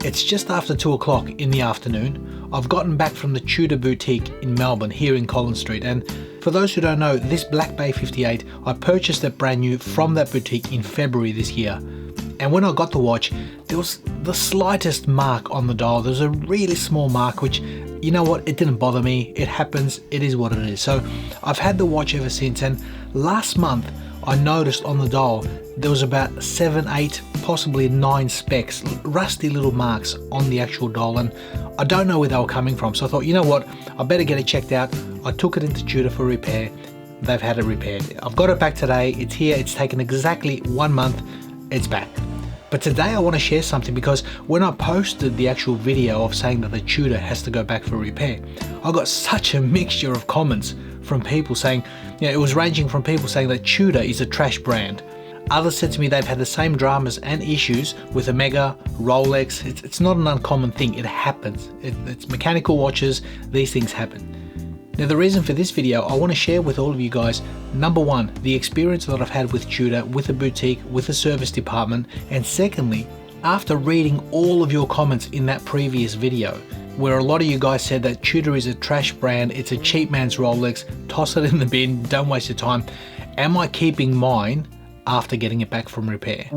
It's just after 2 o'clock in the afternoon. I've gotten back from the Tudor boutique in Melbourne here in Collins Street, and for those who don't know, this Black Bay 58, I purchased it brand new from that boutique in February this year. And when I got the watch, there was the slightest mark on the dial. There was a really small mark, which, you know what, it didn't bother me. It happens, it is what it is. So I've had the watch ever since, and last month I noticed on the dial there was about 7, 8, possibly 9 specks, rusty little marks on the actual dial, and I don't know where they were coming from. So I thought, you know what, I better get it checked out. I took it into Tudor for repair. They've had it repaired. I've got it back today. It's here. It's taken exactly 1 month. It's back. But today I want to share something, because when I posted the actual video of saying that the Tudor has to go back for repair, I got such a mixture of comments from people saying, it was ranging from people saying that Tudor is a trash brand. Others said to me they've had the same dramas and issues with Omega, Rolex. It's not an uncommon thing. It happens. It's mechanical watches. These things happen. Now, the reason for this video, I want to share with all of you guys, number one, the experience that I've had with Tudor, with a boutique, with a service department, and secondly, after reading all of your comments in that previous video, where a lot of you guys said that Tudor is a trash brand, it's a cheap man's Rolex, toss it in the bin, don't waste your time. Am I keeping mine after getting it back from repair?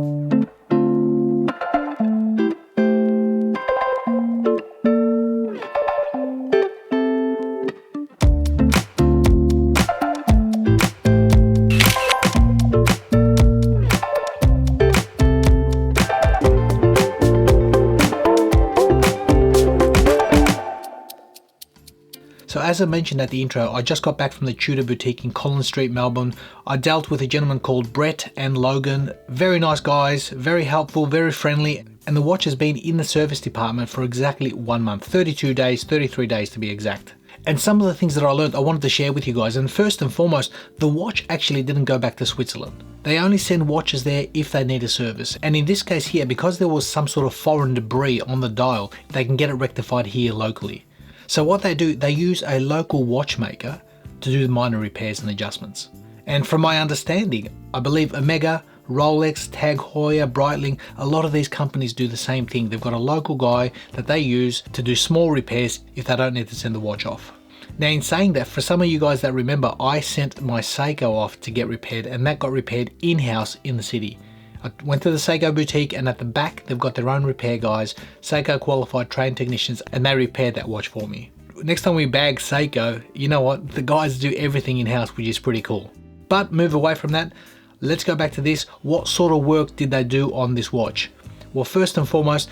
So as I mentioned at the intro, I just got back from the Tudor boutique in Collins Street, Melbourne. I dealt with a gentleman called Brett and Logan. Very nice guys, very helpful, very friendly. And the watch has been in the service department for exactly 1 month, 32 days, 33 days to be exact. And some of the things that I learned, I wanted to share with you guys. And first and foremost, the watch actually didn't go back to Switzerland. They only send watches there if they need a service. And in this case here, because there was some sort of foreign debris on the dial, they can get it rectified here locally. So what they do, they use a local watchmaker to do the minor repairs and adjustments. And from my understanding, I believe Omega, Rolex, Tag Heuer, Breitling, a lot of these companies do the same thing. They've got a local guy that they use to do small repairs if they don't need to send the watch off. Now, in saying that, for some of you guys that remember, I sent my Seiko off to get repaired, and that got repaired in-house in the city. I went to the Seiko boutique, and at the back they've got their own repair guys, Seiko qualified trained technicians, and they repaired that watch for me. Next time we bag Seiko, you know what, the guys do everything in-house, which is pretty cool. But move away from that, let's go back to this. What sort of work did they do on this watch? Well, first and foremost,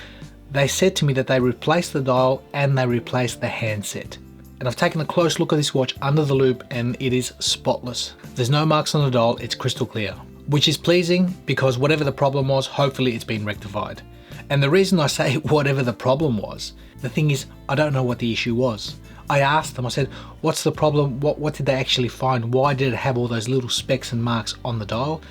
they said to me that they replaced the dial and they replaced the handset. And I've taken a close look at this watch under the loupe, and it is spotless. There's no marks on the dial, it's crystal clear. Which is pleasing, because whatever the problem was, hopefully it's been rectified. And the reason I say whatever the problem was, the thing is, I don't know what the issue was. I asked them, I said, what's the problem? What did they actually find? Why did it have all those little specks and marks on the dial?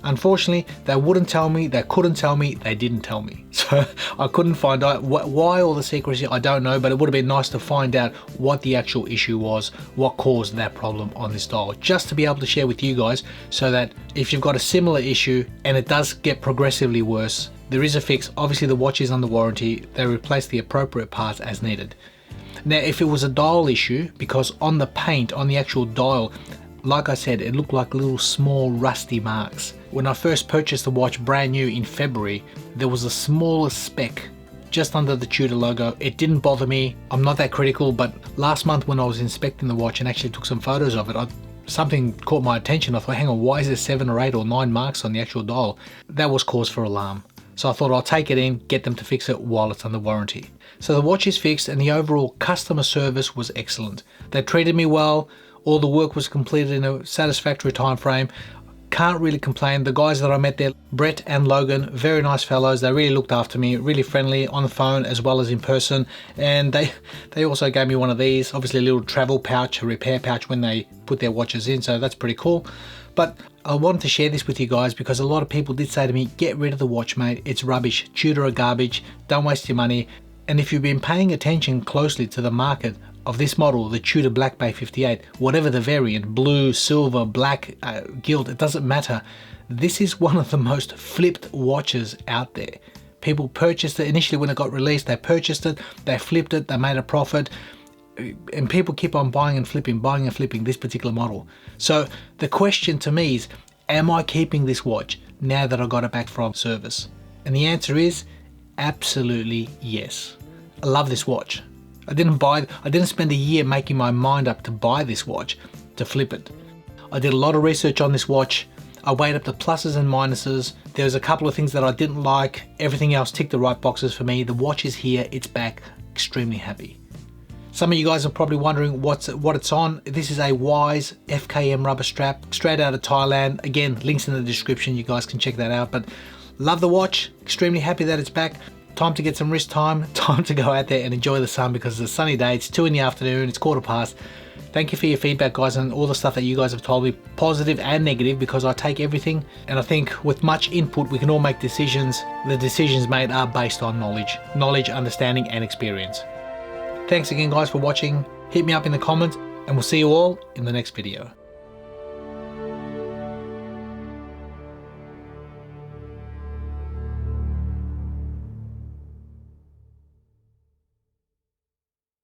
Unfortunately, they wouldn't tell me, they couldn't tell me, they didn't tell me. So I couldn't find out why all the secrecy, I don't know, but it would have been nice to find out what the actual issue was, what caused that problem on this dial, just to be able to share with you guys, so that if you've got a similar issue and it does get progressively worse, there is a fix. Obviously the watch is under warranty, they replace the appropriate parts as needed. Now, if it was a dial issue, because on the paint, on the actual dial, like I said, it looked like little small rusty marks. When I first purchased the watch brand new in February, there was a smallest speck just under the Tudor logo. It didn't bother me. I'm not that critical, but last month when I was inspecting the watch and actually took some photos of it, something caught my attention. I thought, hang on, why is there 7 or 8 or 9 marks on the actual dial? That was cause for alarm. So I thought I'll take it in, get them to fix it while it's under warranty. So the watch is fixed, and the overall customer service was excellent. They treated me well. All the work was completed in a satisfactory time frame. Can't really complain. The guys that I met there, Brett and Logan, very nice fellows. They really looked after me, really friendly on the phone as well as in person. And they also gave me one of these, obviously a little travel pouch, a repair pouch when they put their watches in. So that's pretty cool. But I wanted to share this with you guys because a lot of people did say to me, get rid of the watch, mate. It's rubbish. Tudor are garbage. Don't waste your money. And if you've been paying attention closely to the market of this model, the Tudor Black Bay 58, whatever the variant, blue, silver, black, gilt, it doesn't matter. This is one of the most flipped watches out there. People purchased it initially when it got released. They purchased it, they flipped it, they made a profit, and people keep on buying and flipping this particular model. So the question to me is, am I keeping this watch now that I got it back from service? And the answer is absolutely yes. I love this watch. I didn't spend a year making my mind up to buy this watch to flip it. I did a lot of research on this watch. I weighed up the pluses and minuses. There was a couple of things that I didn't like. Everything else ticked the right boxes for me. The watch is here, it's back, extremely happy. Some of you guys are probably wondering what it's on. This is a Wise FKM rubber strap, straight out of Thailand. Again, links in the description, you guys can check that out. But love the watch, extremely happy that it's back. Time to get some wrist time, time to go out there and enjoy the sun because it's a sunny day. It's 2 in the afternoon, it's 15:15. Thank you for your feedback, guys, and all the stuff that you guys have told me, positive and negative, because I take everything. And I think with much input, we can all make decisions. The decisions made are based on knowledge, understanding, and experience. Thanks again, guys, for watching. Hit me up in the comments, and we'll see you all in the next video.